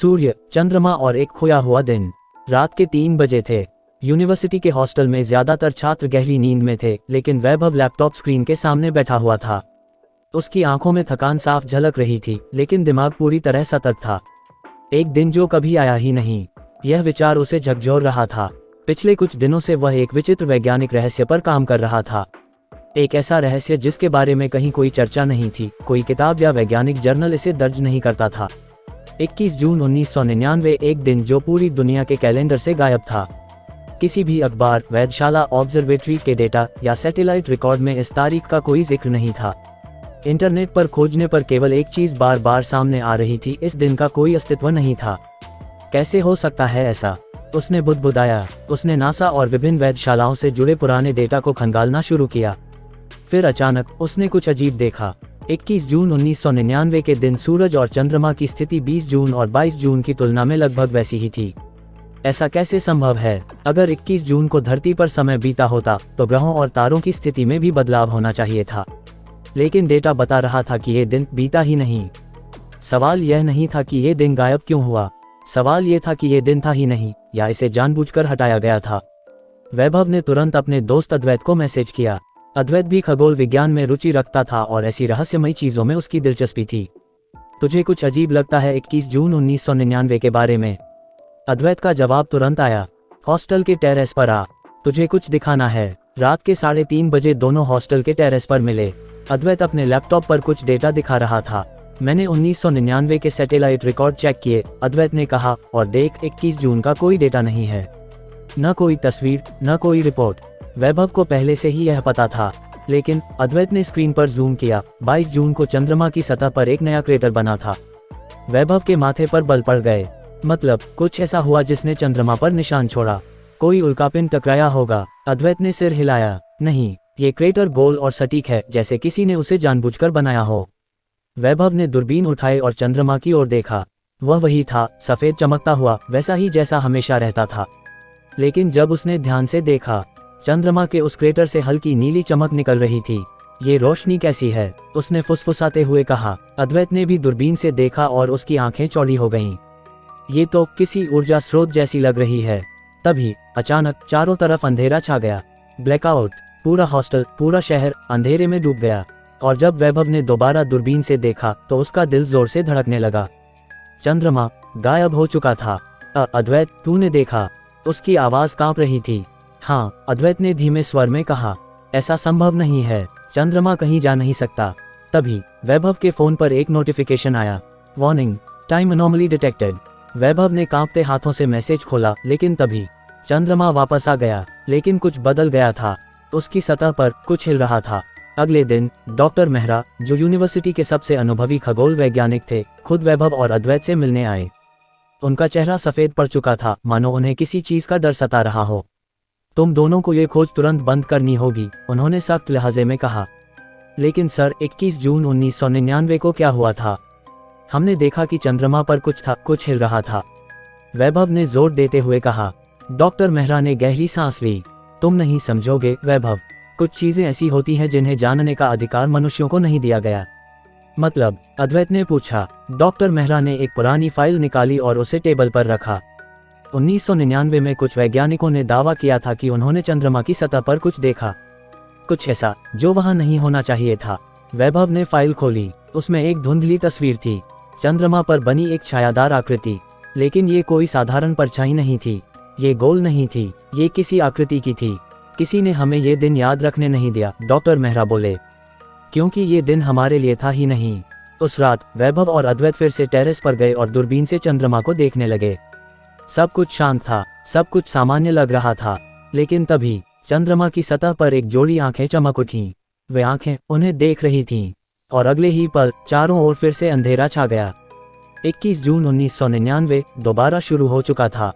सूर्य, चंद्रमा और एक खोया हुआ दिन। रात के 3 बजे थे। यूनिवर्सिटी के हॉस्टल में ज्यादातर छात्र गहरी नींद में थे, लेकिन वैभव लैपटॉप स्क्रीन के सामने बैठा हुआ था। उसकी आंखों में थकान साफ झलक रही थी, लेकिन दिमाग पूरी तरह सतर्क था। एक दिन जो कभी आया ही नहीं, यह विचार उसे झकझोर रहा था। पिछले कुछ दिनों से वह एक विचित्र वैज्ञानिक रहस्य पर काम कर रहा था। एक ऐसा रहस्य जिसके बारे में कहीं कोई चर्चा नहीं थी, कोई किताब या वैज्ञानिक जर्नल इसे दर्ज नहीं करता था। 21 जून 1999, एक दिन जो पूरी दुनिया के कैलेंडर से गायब था। किसी भी अखबार, वेधशाला, ऑब्जर्वेटरी के डेटा या सैटेलाइट रिकॉर्ड में इस तारीख का कोई जिक्र नहीं था। इंटरनेट पर खोजने पर केवल एक चीज बार बार सामने आ रही थी, इस दिन का कोई अस्तित्व नहीं था। कैसे हो सकता है ऐसा? उसने बुदबुदाया। उसने नासा और विभिन्न वेधशालाओं से जुड़े पुराने डेटा को खंगालना शुरू किया। फिर अचानक उसने कुछ अजीब देखा। 21 जून 1999 के दिन सूरज और चंद्रमा की स्थिति 20 जून और 22 जून की तुलना में लगभग वैसी ही थी। ऐसा कैसे संभव है? अगर 21 जून को धरती पर समय बीता होता तो ग्रहों और तारों की स्थिति में भी बदलाव होना चाहिए था, लेकिन डेटा बता रहा था कि ये दिन बीता ही नहीं। सवाल यह नहीं था कि ये दिन गायब क्यों हुआ, सवाल ये था कि ये दिन था ही नहीं, या इसे जानबूझकर हटाया गया था। वैभव ने तुरंत अपने दोस्त अद्वैत को मैसेज किया। अद्वैत भी खगोल विज्ञान में रुचि रखता था और ऐसी रहस्यमयी चीजों में उसकी दिलचस्पी थी। तुझे कुछ अजीब लगता है 21 जून 1999 के बारे में? अद्वैत का जवाब तुरंत आया। हॉस्टल के टेरेस पर आ, तुझे कुछ दिखाना है। रात के 3:30 बजे दोनों हॉस्टल के टेरेस पर मिले। अद्वैत अपने लैपटॉप पर कुछ डेटा दिखा रहा था। मैंने 1999 के सैटेलाइट रिकॉर्ड चेक किए, अद्वैत ने कहा, और देख, 21 जून का कोई डेटा नहीं है। न कोई तस्वीर, न कोई रिपोर्ट। वैभव को पहले से ही यह पता था, लेकिन अद्वैत ने स्क्रीन पर जूम किया। 22 जून को चंद्रमा की सतह पर एक नया क्रेटर बना था। वैभव के माथे पर बल पड़ गए। मतलब कुछ ऐसा हुआ जिसने चंद्रमा पर निशान छोड़ा। कोई उल्कापिंड टकराया होगा। अद्वैत ने सिर हिलाया। नहीं, ये क्रेटर गोल और सटीक है, जैसे किसी ने उसे जानबूझकर बनाया हो। वैभव ने दूरबीन उठाई और चंद्रमा की ओर देखा। वह वही था, सफेद चमकता हुआ, वैसा ही जैसा हमेशा रहता था। लेकिन जब उसने ध्यान से देखा, चंद्रमा के उस क्रेटर से हल्की नीली चमक निकल रही थी। ये रोशनी कैसी है? उसने फुसफुसाते हुए कहा। अद्वैत ने भी दूरबीन से देखा और उसकी आंखें चौड़ी हो गईं। ये तो किसी ऊर्जा स्रोत जैसी लग रही है। तभी अचानक चारों तरफ अंधेरा छा गया। ब्लैकआउट। पूरा हॉस्टल, पूरा शहर अंधेरे में डूब गया। और जब वैभव ने दोबारा दूरबीन से देखा तो उसका दिल जोर से धड़कने लगा। चंद्रमा गायब हो चुका था। अद्वैत, तूने देखा? उसकी आवाज कांप रही थी। हाँ, अद्वैत ने धीमे स्वर में कहा। ऐसा संभव नहीं है, चंद्रमा कहीं जा नहीं सकता। तभी वैभव के फोन पर एक नोटिफिकेशन आया। Warning, time anomaly detected. Vaibhav ने कांपते हाथों से मैसेज खोला, लेकिन तभी चंद्रमा वापस आ गया। लेकिन कुछ बदल गया था। उसकी सतह पर कुछ हिल रहा था। अगले दिन डॉक्टर मेहरा, जो यूनिवर्सिटी के सबसे अनुभवी खगोल वैज्ञानिक थे, खुद वैभव और अद्वैत से मिलने आए। उनका चेहरा सफेद पड़ चुका था, मानो उन्हें किसी चीज का डर सता रहा हो। तुम दोनों को ये खोज तुरंत बंद करनी होगी, उन्होंने सख्त लहजे में कहा। लेकिन सर, 21 जून 1999 को क्या हुआ था? हमने देखा कि चंद्रमा पर कुछ था, कुछ हिल रहा था, वैभव ने जोर देते हुए कहा। डॉक्टर मेहरा ने गहरी सांस ली। तुम नहीं समझोगे वैभव, कुछ चीजें ऐसी होती हैं जिन्हें जानने का अधिकार मनुष्यों को नहीं दिया गया। मतलब? अद्वैत ने पूछा। डॉक्टर मेहरा ने एक पुरानी फाइल निकाली और उसे टेबल पर रखा। 1999 में कुछ वैज्ञानिकों ने दावा किया था कि उन्होंने चंद्रमा की सतह पर कुछ देखा, कुछ ऐसा जो वहां नहीं होना चाहिए था। वैभव ने फाइल खोली। उसमें एक धुंधली तस्वीर थी, चंद्रमा पर बनी एक छायादार आकृति। लेकिन ये कोई साधारण परछाई नहीं थी, ये गोल नहीं थी, ये किसी आकृति की थी। किसी ने हमें ये दिन याद रखने नहीं दिया, डॉक्टर मेहरा बोले, क्योंकि ये दिन हमारे लिए था ही नहीं। उस रात वैभव और अद्वैत फिर से टेरेस पर गए और दूरबीन से चंद्रमा को देखने लगे। सब कुछ शांत था, सब कुछ सामान्य लग रहा था। लेकिन तभी चंद्रमा की सतह पर एक जोड़ी आंखें चमक उठीं। वे आंखें उन्हें देख रही थीं, और अगले ही पल चारों ओर फिर से अंधेरा छा गया। 21 जून 1999 दोबारा शुरू हो चुका था।